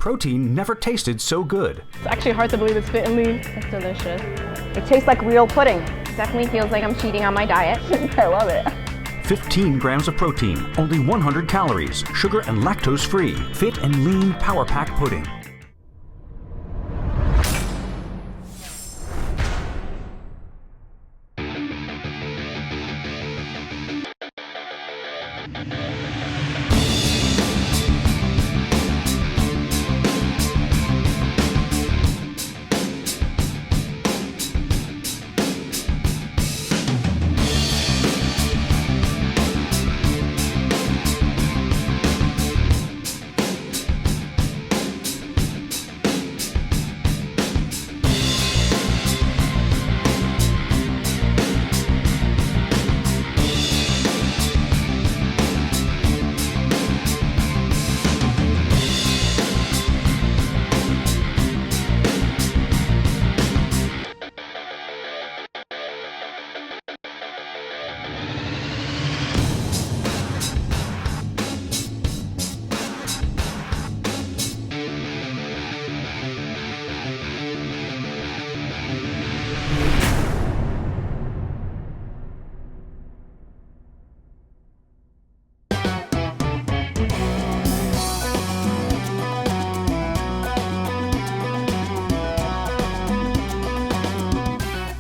protein never tasted so good. It's actually hard to believe it's Fit and Lean. It's delicious. It tastes like real pudding. Definitely feels like I'm cheating on my diet. I love it. 15 grams of protein, only 100 calories, sugar and lactose free. Fit and Lean Power Pack Pudding.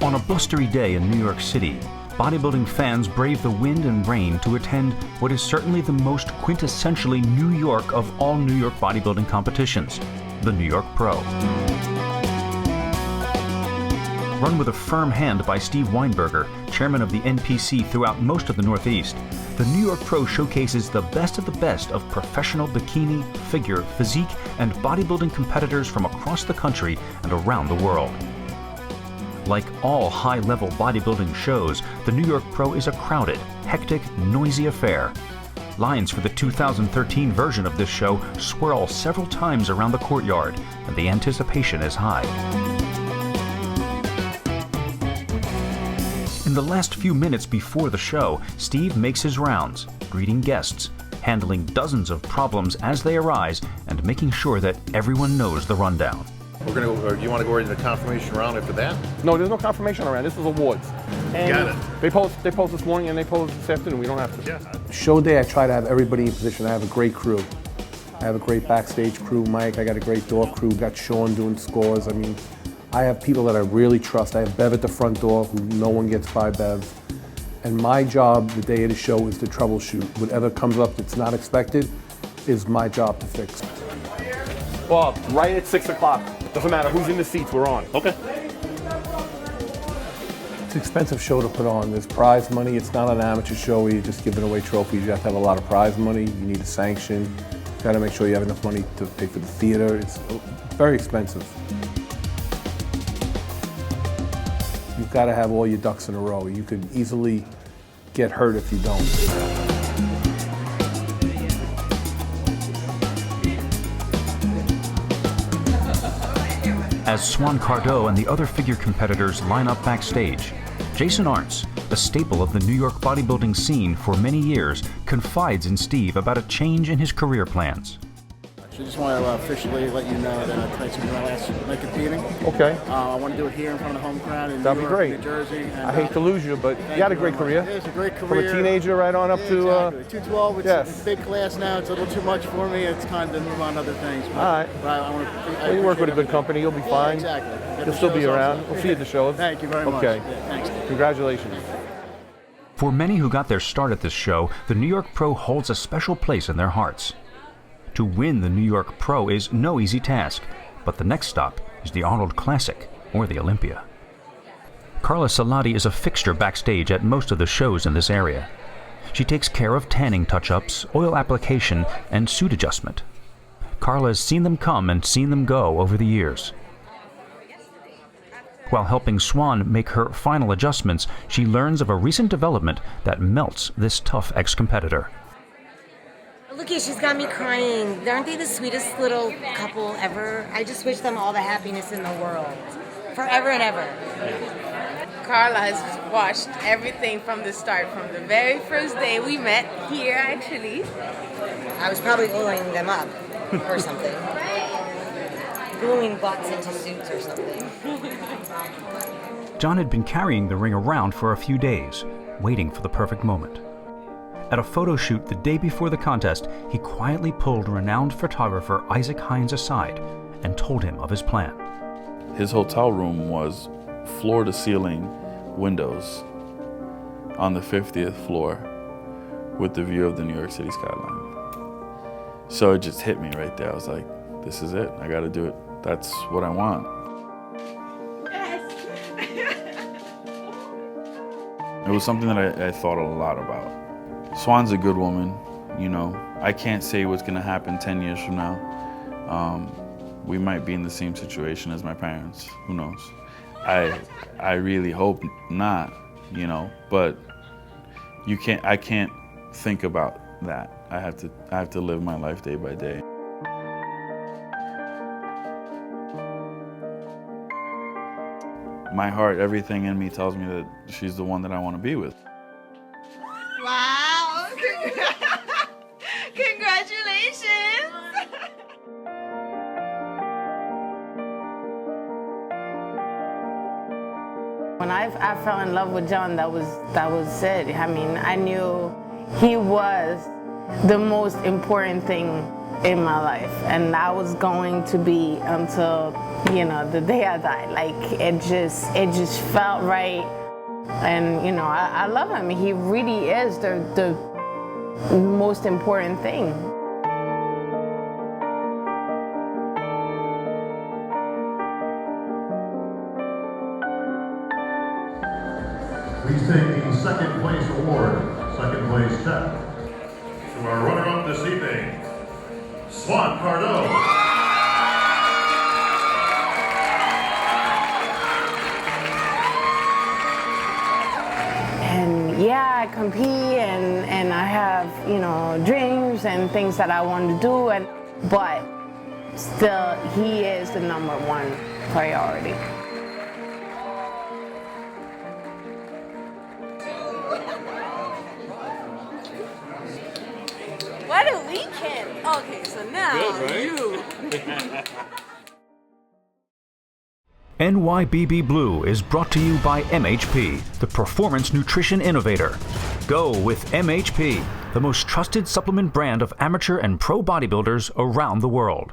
On a blustery day in New York City, bodybuilding fans brave the wind and rain to attend what is certainly the most quintessentially New York of all New York bodybuilding competitions, the New York Pro. Run with a firm hand by Steve Weinberger, chairman of the NPC throughout most of the Northeast, the New York Pro showcases the best of professional bikini, figure, physique, and bodybuilding competitors from across the country and around the world. Like all high-level bodybuilding shows, the New York Pro is a crowded, hectic, noisy affair. Lines for the 2013 version of this show swirl several times around the courtyard, and the anticipation is high. In the last few minutes before the show, Steve makes his rounds, greeting guests, handling dozens of problems as they arise, and making sure that everyone knows the rundown. We're gonna go, or do you want to go right into the confirmation round after that? No, there's no confirmation round. This is awards. And got it. They post this morning and they post this afternoon. We don't have to. Yeah. Show day, I try to have everybody in position. I have a great crew. I have a great backstage crew, Mike. I got a great door crew. Got Sean doing scores. I mean, I have people that I really trust. I have Bev at the front door, who no one gets by Bev. And my job the day of the show is to troubleshoot. Whatever comes up that's not expected is my job to fix. Bob, right at 6 o'clock. Doesn't matter who's in the seats, we're on. Okay. It's an expensive show to put on. There's prize money. It's not an amateur show where you're just giving away trophies. You have to have a lot of prize money. You need a sanction. You got to make sure you have enough money to pay for the theater. It's very expensive. You've got to have all your ducks in a row. You could easily get hurt if you don't. As Swan Cardo and the other figure competitors line up backstage, Jason Arntz, a staple of the New York bodybuilding scene for many years, confides in Steve about a change in his career plans. I just want to officially let you know that tonight's going to be my last night competing. Okay. I want to do it here in front of the home crowd in That'd New be York, great. New Jersey. And, I hate to lose you, but you had a great career. It's a great From career. a teenager right on up to... Exactly. 212, it's yes. a big class now. It's a little too much for me. It's time to move on to other things. But, all right. But I want to... Well, you work with a good company, you'll be fine. Exactly. You'll still be around. We'll see you at the shows. Thank you very much. Okay. Yeah, thanks. Congratulations. For many who got their start at this show, the New York Pro holds a special place in their hearts. To win the New York Pro is no easy task, but the next stop is the Arnold Classic or the Olympia. Carla Salati is a fixture backstage at most of the shows in this area. She takes care of tanning touch-ups, oil application, and suit adjustment. Carla has seen them come and seen them go over the years. While helping Swan make her final adjustments, she learns of a recent development that melts this tough ex-competitor. Look, she's got me crying. Aren't they the sweetest little couple ever? I just wish them all the happiness in the world. Forever and ever. Carla has watched everything from the start, from the very first day we met here, actually. I was probably oiling them up or something. gluing butts into suits or something. John had been carrying the ring around for a few days, waiting for the perfect moment. At a photo shoot the day before the contest, he quietly pulled renowned photographer Isaac Hines aside and told him of his plan. His hotel room was floor-to-ceiling windows on the 50th floor with the view of the New York City skyline. So it just hit me right there. I was like, this is it. I got to do it. That's what I want. It was something that I thought a lot about. Swan's a good woman, you know. I can't say what's going to happen 10 years from now. We might be in the same situation as my parents. Who knows? I really hope not, you know, but I can't think about that. I have to live my life day by day. My heart, everything in me tells me that she's the one that I want to be with. Wow! Congratulations! When I fell in love with John, that was it. I mean, I knew he was the most important thing in my life, and that was going to be until, you know, the day I died. Like, it just felt right, and you know, I love him. He really is the most important thing. Please take the second place award, second place check, to our runner-up this evening, Swan Cardo. And yeah, I compete and I have, you know, dreams and things that I want to do, but still, he is the #1 priority. What a weekend! Okay, so now Good, right? you. NYBB Blue is brought to you by MHP, the performance nutrition innovator. Go with MHP, the most trusted supplement brand of amateur and pro bodybuilders around the world.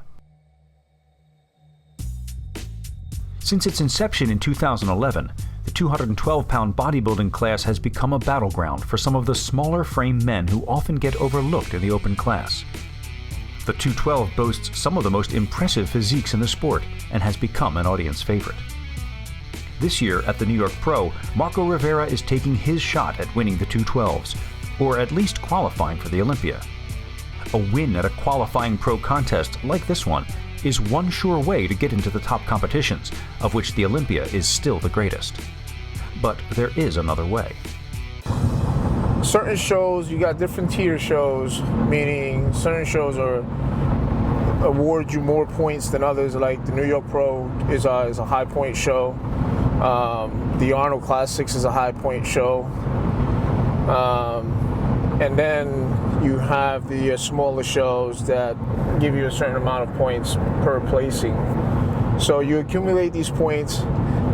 Since its inception in 2011, the 212-pound bodybuilding class has become a battleground for some of the smaller frame men who often get overlooked in the open class. The 212 boasts some of the most impressive physiques in the sport and has become an audience favorite. This year at the New York Pro, Marco Rivera is taking his shot at winning the 212s, or at least qualifying for the Olympia. A win at a qualifying pro contest like this one is one sure way to get into the top competitions, of which the Olympia is still the greatest. But there is another way. Certain shows, you got different tier shows, meaning certain shows award you more points than others. Like the New York Pro is a high point show. The Arnold Classics is a high point show. And then you have the smaller shows that give you a certain amount of points per placing. So you accumulate these points,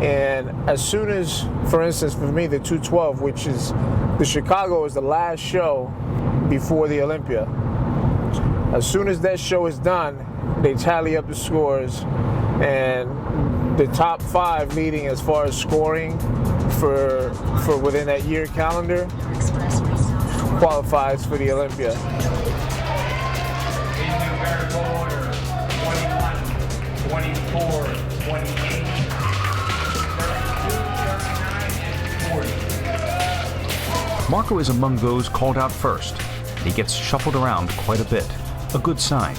and as soon as, for instance, for me, the 212, which is the Chicago, is the last show before the Olympia. As soon as that show is done, they tally up the scores, and the top 5 leading as far as scoring for within that year calendar qualifies for the Olympia. Order 21, 24, 28, 32, 39, and 40. Marco is among those called out first. He gets shuffled around quite a bit, a good sign.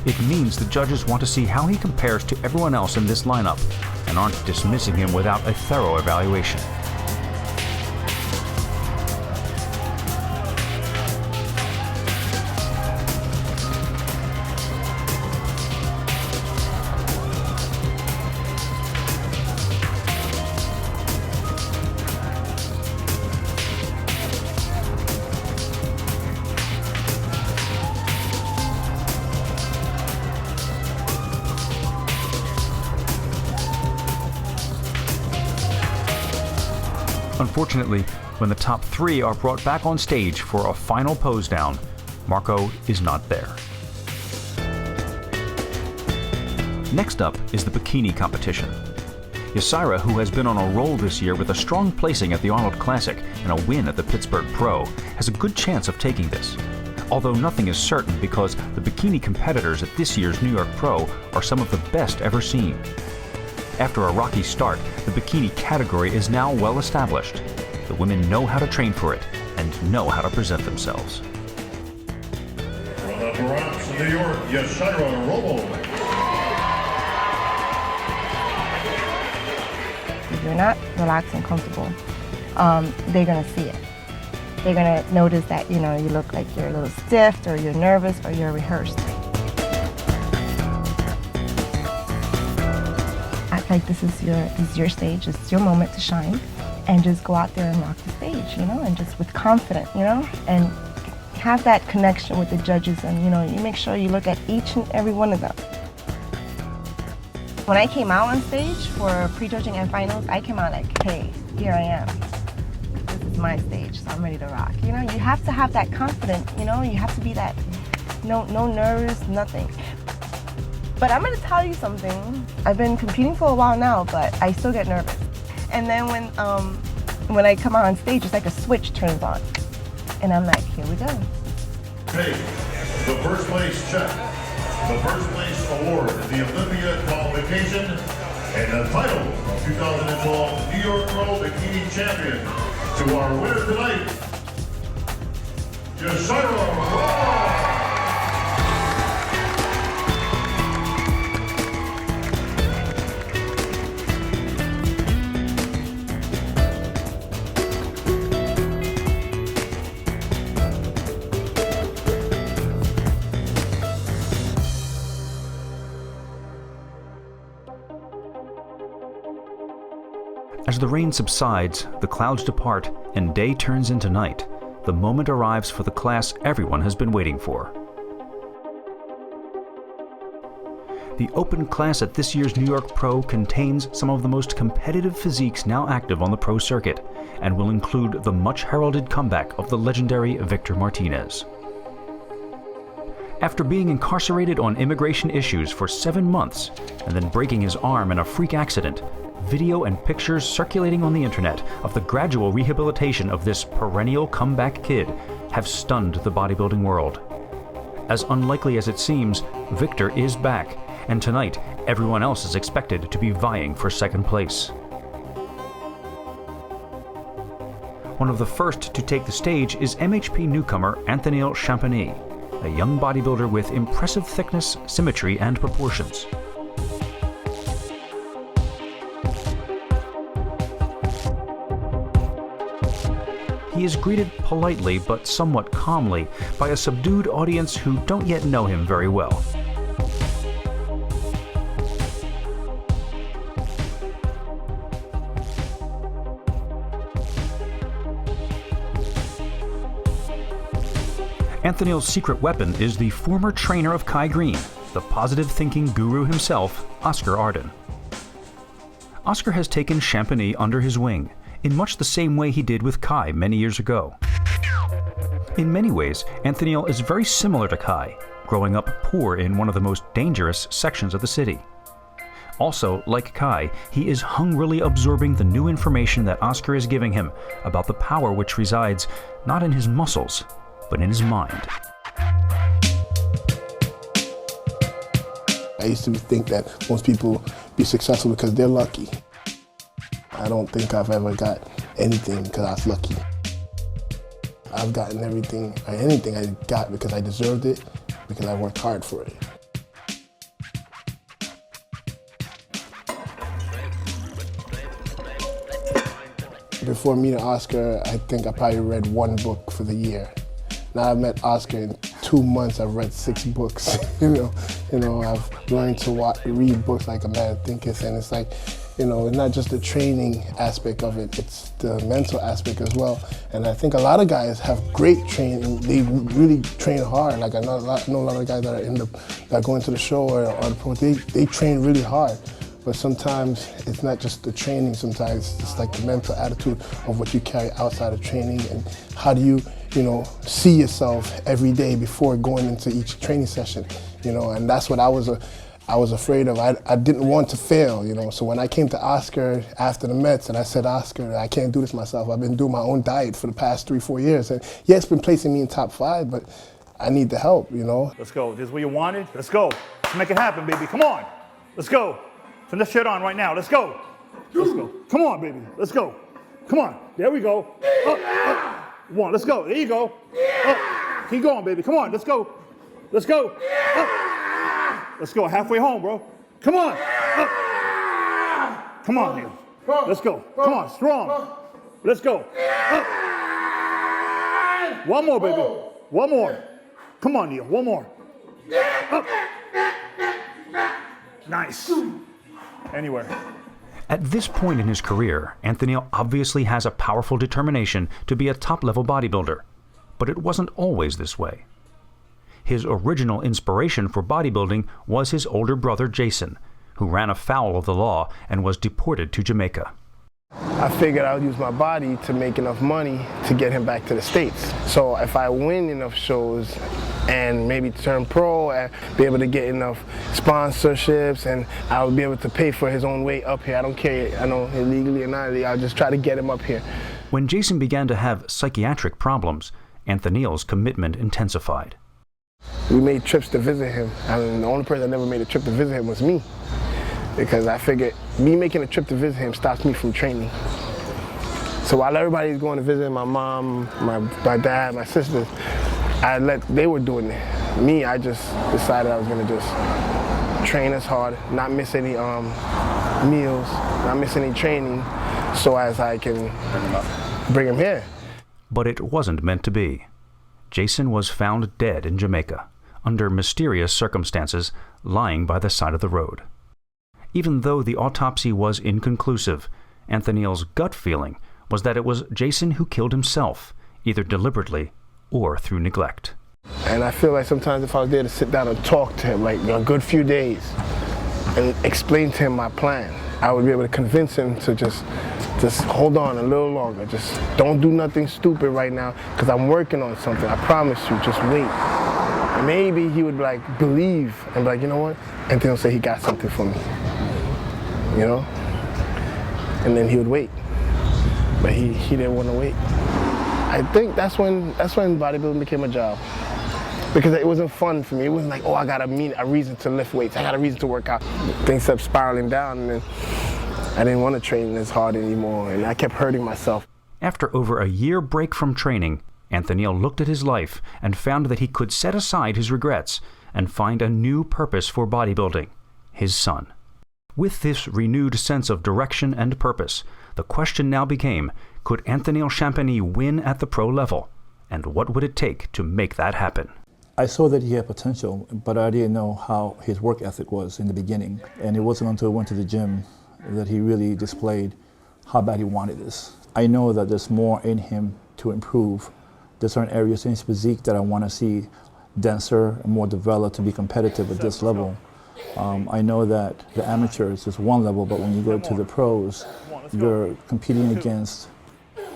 It means the judges want to see how he compares to everyone else in this lineup and aren't dismissing him without a thorough evaluation. Unfortunately, when the top 3 are brought back on stage for a final pose down, Marco is not there. Next up is the bikini competition. Yasaira, who has been on a roll this year with a strong placing at the Arnold Classic and a win at the Pittsburgh Pro, has a good chance of taking this. Although nothing is certain because the bikini competitors at this year's New York Pro are some of the best ever seen. After a rocky start, the bikini category is now well established. The women know how to train for it and know how to present themselves. From the Bronx, New York, Yasaira Romo. If you're not relaxed and comfortable, they're gonna see it. They're gonna notice that, you look like you're a little stiff or you're nervous or you're rehearsed. Act like this is your stage, it's your moment to shine, and just go out there and rock the stage, and just with confidence, and have that connection with the judges, and you make sure you look at each and every one of them. When I came out on stage for pre-judging and finals, I came out like, hey, here I am. This is my stage, so I'm ready to rock. You have to have that confidence, you have to be that, no nerves, nothing. But I'm gonna tell you something. I've been competing for a while now, but I still get nervous. And then when I come out on stage, it's like a switch turns on. And I'm like, here we go. Hey, the first place check. The first place award, the Olympia qualification, and the title of 2012 New York Pro Bikini Champion. To our winner tonight, Yasaira Romo. As the rain subsides, the clouds depart, and day turns into night, the moment arrives for the class everyone has been waiting for. The open class at this year's New York Pro contains some of the most competitive physiques now active on the pro circuit, and will include the much-heralded comeback of the legendary Victor Martinez. After being incarcerated on immigration issues for 7 months, and then breaking his arm in a freak accident, video and pictures circulating on the internet of the gradual rehabilitation of this perennial comeback kid have stunned the bodybuilding world. As unlikely as it seems, Victor is back, and tonight everyone else is expected to be vying for second place. One of the first to take the stage is MHP newcomer Anthon Champagny, a young bodybuilder with impressive thickness, symmetry, and proportions. He is greeted politely but somewhat calmly by a subdued audience who don't yet know him very well. Anthony's secret weapon is the former trainer of Kai Green, the positive thinking guru himself, Oscar Arden. Oscar has taken Champagny under his wing, in much the same way he did with Kai many years ago. In many ways, Anthon is very similar to Kai, growing up poor in one of the most dangerous sections of the city. Also, like Kai, he is hungrily absorbing the new information that Oscar is giving him about the power which resides not in his muscles, but in his mind. I used to think that most people be successful because they're lucky. I don't think I've ever got anything because I was lucky. I've gotten everything, or anything I got because I deserved it, because I worked hard for it. Before meeting Oscar, I think I probably read 1 book for the year. Now I've met Oscar in 2 months, I've read 6 books. I've learned to read books like A Man Thinketh, and it's like, it's not just the training aspect of it, it's the mental aspect as well. And I think a lot of guys have great training, they really train hard. Like I know a lot of guys that are that go into the show or the pro, they train really hard. but sometimes it's not just the training, sometimes it's like the mental attitude of what you carry outside of training, and how do you, see yourself every day before going into each training session, and that's what I was afraid of. I didn't want to fail, so when I came to Oscar after the Mets and I said, Oscar, I can't do this myself. I've been doing my own diet for the past 3-4 years, and yeah, it's been placing me in top 5, but I need the help, Let's go. This is what you wanted. Let's go. Let's make it happen, baby. Come on. Let's go. Turn this shit on right now. Let's go. Let's go. Come on, baby. Let's go. Come on. There we go. Up, up. One. Let's go. There you go. Up. Keep going, baby. Come on. Let's go. Let's go. Up. Let's go. Halfway home, bro. Come on. Up. Come on, Neil. Let's go. Come on. Strong. Let's go. Up. One more, baby. One more. Come on, Neil. One more. Up. Nice. Anywhere. At this point in his career, Anthony obviously has a powerful determination to be a top-level bodybuilder, but it wasn't always this way. His original inspiration for bodybuilding was his older brother Jason, who ran afoul of the law and was deported to Jamaica. I figured I would use my body to make enough money to get him back to the States. So if I win enough shows and maybe turn pro and be able to get enough sponsorships, and I would be able to pay for his own way up here. I don't care, I know, illegally or not, I'll just try to get him up here. When Jason began to have psychiatric problems, Anthony's commitment intensified. We made trips to visit him. I mean, the only person that never made a trip to visit him was me. Because I figured me making a trip to visit him stops me from training. So while everybody's going to visit my mom, my dad, my sisters, they were doing it. Me, I just decided I was going to just train as hard, not miss any meals, not miss any training, so as I can bring him here. But it wasn't meant to be. Jason was found dead in Jamaica, under mysterious circumstances, lying by the side of the road. Even though the autopsy was inconclusive, Anthony's gut feeling was that it was Jason who killed himself, either deliberately or through neglect. And I feel like sometimes if I was there to sit down and talk to him, like a good few days, and explain to him my plan, I would be able to convince him to just hold on a little longer. Just don't do nothing stupid right now, because I'm working on something. I promise you, just wait. And maybe he would believe and be like, you know what? And then he'll say he got something for me. And then he would wait, but he didn't want to wait. I think that's when bodybuilding became a job, because it wasn't fun for me. It wasn't like, oh, I got a reason to lift weights, I got a reason to work out. Things kept spiraling down, and then I didn't want to train as hard anymore, and I kept hurting myself. After over a year break from training, Anthony looked at his life and found that he could set aside his regrets and find a new purpose for bodybuilding: his son. With this renewed sense of direction and purpose, the question now became, could Anthony Champagny win at the pro level? And what would it take to make that happen? I saw that he had potential, but I didn't know how his work ethic was in the beginning. And it wasn't until I went to the gym that he really displayed how bad he wanted this. I know that there's more in him to improve. There's certain areas in his physique that I want to see denser and more developed to be competitive at this level. I know that the amateurs is one level, but when you go to the pros, you're competing against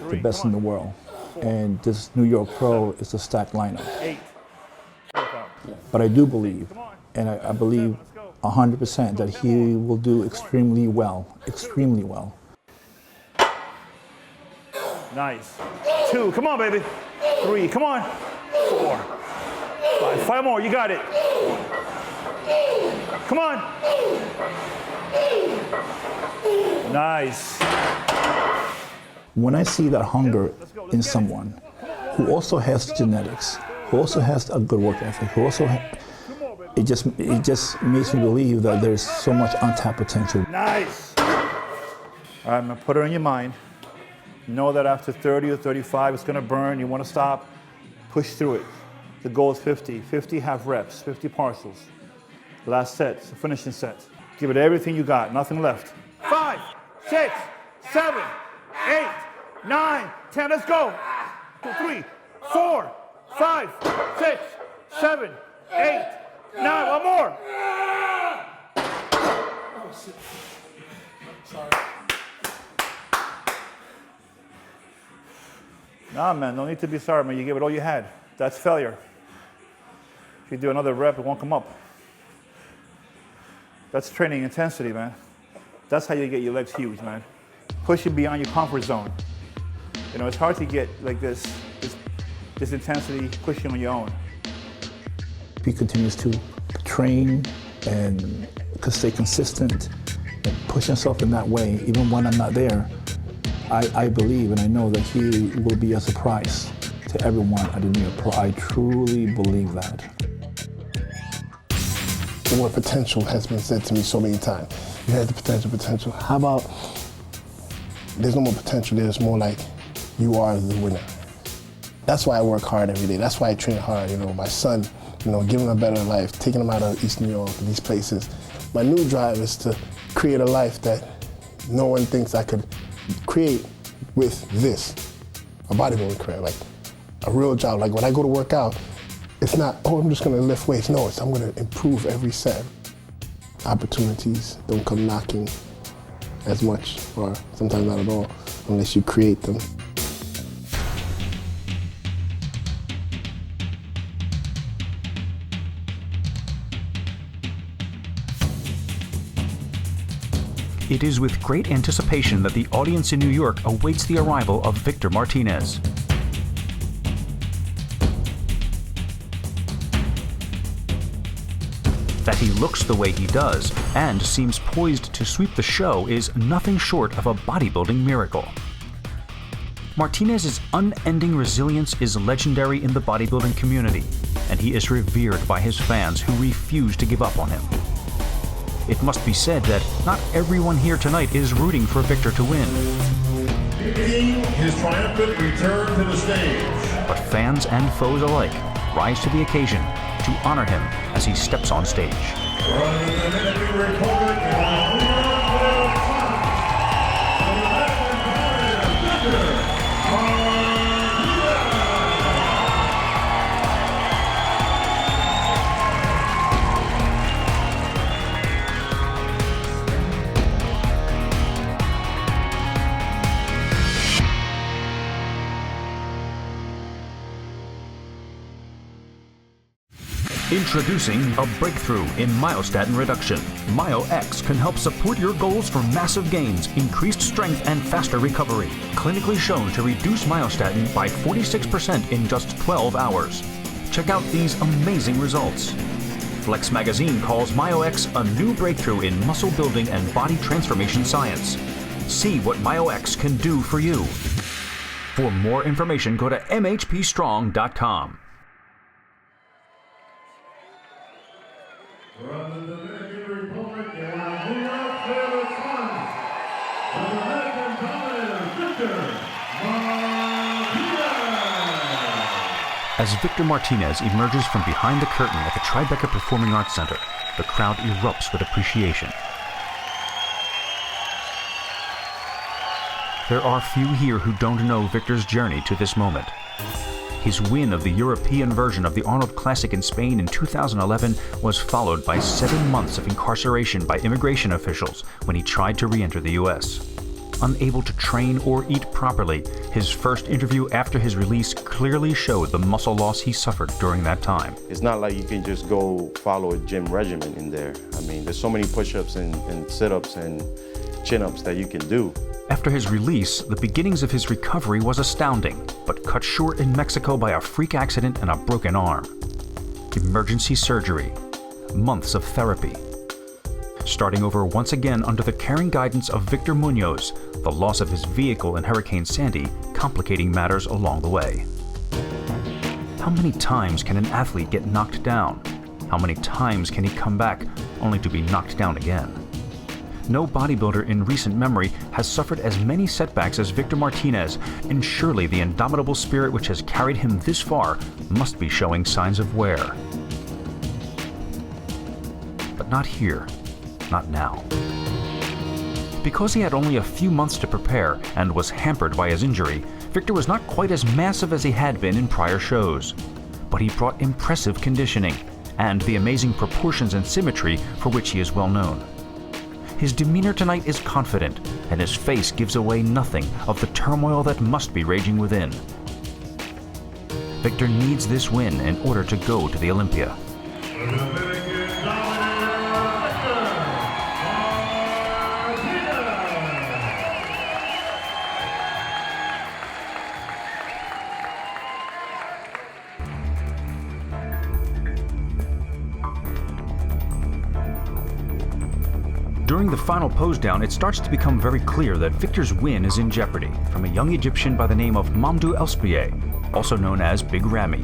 the best in the world. And this New York Pro is a stacked lineup. But I do believe, and I believe 100% that he will do extremely well, extremely well. Nice. 2, come on, baby. 3, come on. 4, 5, 5 more, you got it. Come on. Nice. When I see that hunger in someone who also has genetics, who also has a good work ethic, who also it just makes me believe that there's so much untapped potential. Nice. All right, I'm gonna put her in your mind. Know that after 30 or 35, it's gonna burn. You wanna stop, push through it. The goal is 50. 50 half reps, 50 partials. Last set, it's a finishing set. Give it everything you got, nothing left. 5, 6, 7, 8, 9, 10, let's go. 2, 3, 4, 5, 6, 7, 8, 9, one more. Nah, man, no need to be sorry, man. You gave it all you had. That's failure. If you do another rep, it won't come up. That's training intensity, man. That's how you get your legs huge, man. Pushing beyond your comfort zone. You know, it's hard to get like this intensity pushing on your own. If he continues to train and stay consistent and push himself in that way, even when I'm not there, I believe and I know that he will be a surprise to everyone at the New York Pro. I truly believe that. The word potential has been said to me so many times. You had the potential. How about there's no more potential, there's more like you are the winner. That's why I work hard every day. That's why I train hard. You know, my son, you know, giving him a better life, taking him out of East New York, these places. My new drive is to create a life that no one thinks I could create with this, a bodybuilding career, like a real job. Like when I go to work out, it's not, oh, I'm just gonna lift weights. No, it's I'm gonna improve every set. Opportunities don't come knocking as much, or sometimes not at all, unless you create them. It is with great anticipation that the audience in New York awaits the arrival of Victor Martinez. That he looks the way he does and seems poised to sweep the show is nothing short of a bodybuilding miracle. Martinez's unending resilience is legendary in the bodybuilding community, and he is revered by his fans who refuse to give up on him. It must be said that not everyone here tonight is rooting for Victor to win. Making his triumphant return to the stage. But fans and foes alike rise to the occasion to honor him as he steps on stage. Introducing a breakthrough in myostatin reduction. MyoX can help support your goals for massive gains, increased strength, and faster recovery. Clinically shown to reduce myostatin by 46% in just 12 hours. Check out these amazing results. Flex Magazine calls MyoX a new breakthrough in muscle building and body transformation science. See what MyoX can do for you. For more information, go to mhpstrong.com. From the Dominican Republic, and New York, there is one, the Dominican dominator, Victor Martinez. As Victor Martinez emerges from behind the curtain at the Tribeca Performing Arts Center, the crowd erupts with appreciation. There are few here who don't know Victor's journey to this moment. His win of the European version of the Arnold Classic in Spain in 2011 was followed by 7 months of incarceration by immigration officials when he tried to re-enter the US. Unable to train or eat properly, his first interview after his release clearly showed the muscle loss he suffered during that time. It's not like you can just go follow a gym regimen in there. I mean, there's so many push-ups and sit-ups and chin-ups that you can do. After his release, the beginnings of his recovery was astounding, but cut short in Mexico by a freak accident and a broken arm. Emergency surgery, months of therapy. Starting over once again under the caring guidance of Victor Munoz, the loss of his vehicle in Hurricane Sandy complicating matters along the way. How many times can an athlete get knocked down? How many times can he come back only to be knocked down again? No bodybuilder in recent memory has suffered as many setbacks as Victor Martinez, and surely the indomitable spirit which has carried him this far must be showing signs of wear. But not here, not now. Because he had only a few months to prepare and was hampered by his injury, Victor was not quite as massive as he had been in prior shows. But he brought impressive conditioning and the amazing proportions and symmetry for which he is well known. His demeanor tonight is confident, and his face gives away nothing of the turmoil that must be raging within. Victor needs this win in order to go to the Olympia. During the final pose down, it starts to become very clear that Victor's win is in jeopardy from a young Egyptian by the name of Mamdou Elspieh, also known as Big Ramy.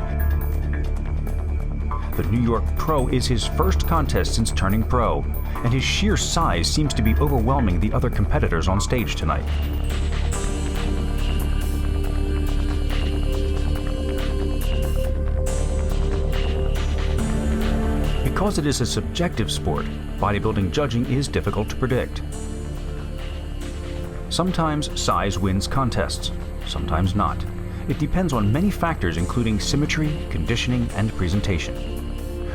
The New York pro is his first contest since turning pro, and his sheer size seems to be overwhelming the other competitors on stage tonight. Because it is a subjective sport, bodybuilding judging is difficult to predict. Sometimes size wins contests, sometimes not. It depends on many factors including symmetry, conditioning, and presentation.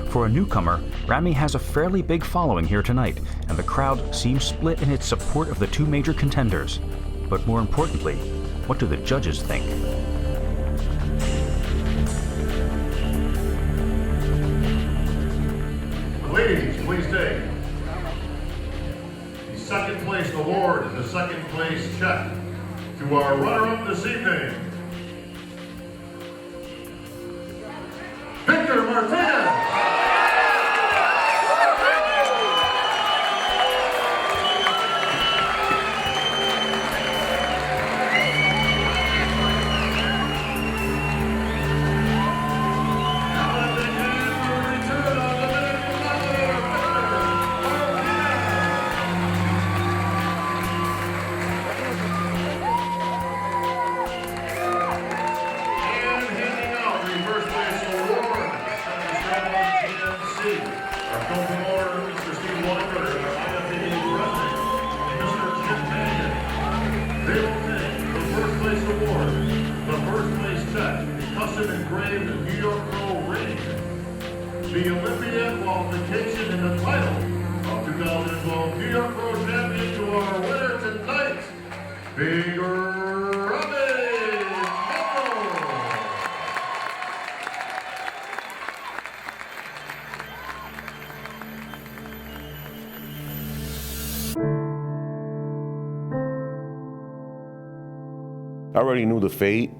For a newcomer, Ramy has a fairly big following here tonight, and the crowd seems split in its support of the two major contenders. But more importantly, what do the judges think? Ladies, please take the second place award and the second place check to our runner-up this evening, Victor Martinez. The Olympia qualification in the title of 2012 New York Pro Champion to our winner tonight, Big Ramy. I already knew the fate,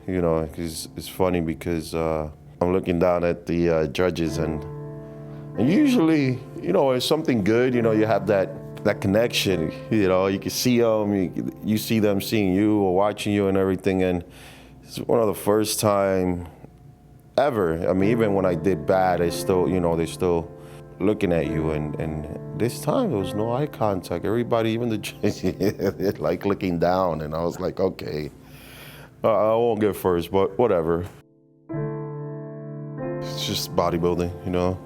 you know, 'cause it's funny because I'm looking down at the judges, and usually, you know, it's something good, you know, you have that connection, you know, you can see them, you see them seeing you or watching you and everything, and it's one of the first time ever. I mean, even when I did bad, they still, you know, they're still looking at you, and this time there was no eye contact. Everybody, even the judges, like looking down, and I was like, okay, I won't get first, but whatever. It's just bodybuilding, you know.